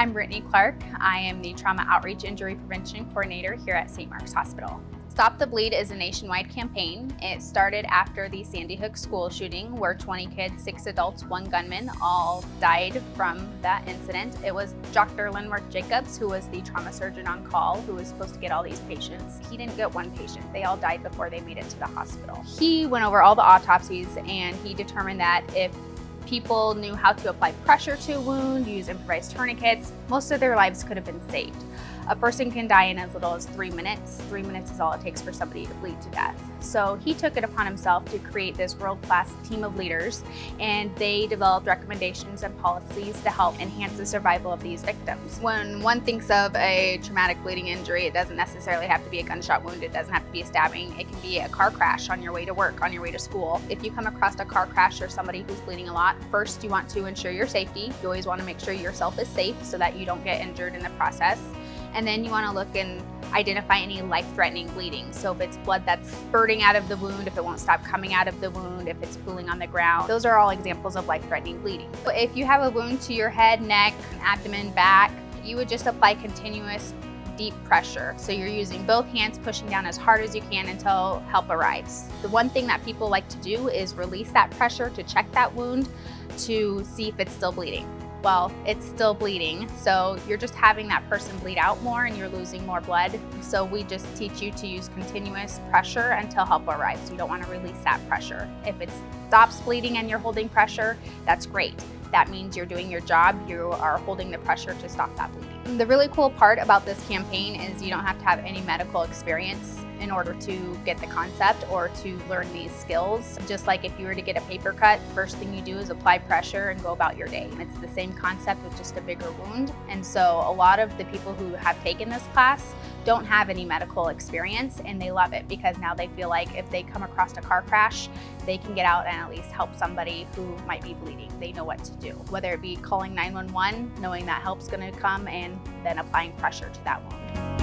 I'm Brittni Clark. I am the Trauma Outreach Injury Prevention Coordinator here at St. Mark's Hospital. Stop the Bleed is a nationwide campaign. It started after the Sandy Hook school shooting where 20 kids, 6 adults, 1 gunman all died from that incident. It was Dr. Linworth Jacobs, who was the trauma surgeon on call, who was supposed to get all these patients. He didn't get 1 patient. They all died before they made it to the hospital. He went over all the autopsies and he determined that if people knew how to apply pressure to a wound, use improvised tourniquets, most of their lives could have been saved. A person can die in as little as 3 minutes. 3 minutes is all it takes for somebody to bleed to death. So he took it upon himself to create this world-class team of leaders, and they developed recommendations and policies to help enhance the survival of these victims. When one thinks of a traumatic bleeding injury, it doesn't necessarily have to be a gunshot wound. It doesn't have to be a stabbing. It can be a car crash on your way to work, on your way to school. If you come across a car crash or somebody who's bleeding a lot, first you want to ensure your safety. You always want to make sure yourself is safe so that you don't get injured in the process. And then you want to look and identify any life-threatening bleeding. So if it's blood that's spurting out of the wound, if it won't stop coming out of the wound, if it's pooling on the ground, those are all examples of life-threatening bleeding. If you have a wound to your head, neck, abdomen, back, you would just apply continuous deep pressure. So you're using both hands, pushing down as hard as you can until help arrives. The one thing that people like to do is release that pressure to check that wound to see if it's still bleeding. Well, it's still bleeding, so you're just having that person bleed out more and you're losing more blood. So we just teach you to use continuous pressure until help arrives. You don't want to release that pressure. If it stops bleeding and you're holding pressure, that's great. That means you're doing your job. You are holding the pressure to stop that bleeding. The really cool part about this campaign is you don't have to have any medical experience in order to get the concept or to learn these skills. Just like if you were to get a paper cut, first thing you do is apply pressure and go about your day. It's the same concept with just a bigger wound. And so a lot of the people who have taken this class don't have any medical experience, and they love it because now they feel like if they come across a car crash, they can get out and at least help somebody who might be bleeding. They know what to do, whether it be calling 911, knowing that help's going to come, and then applying pressure to that wound.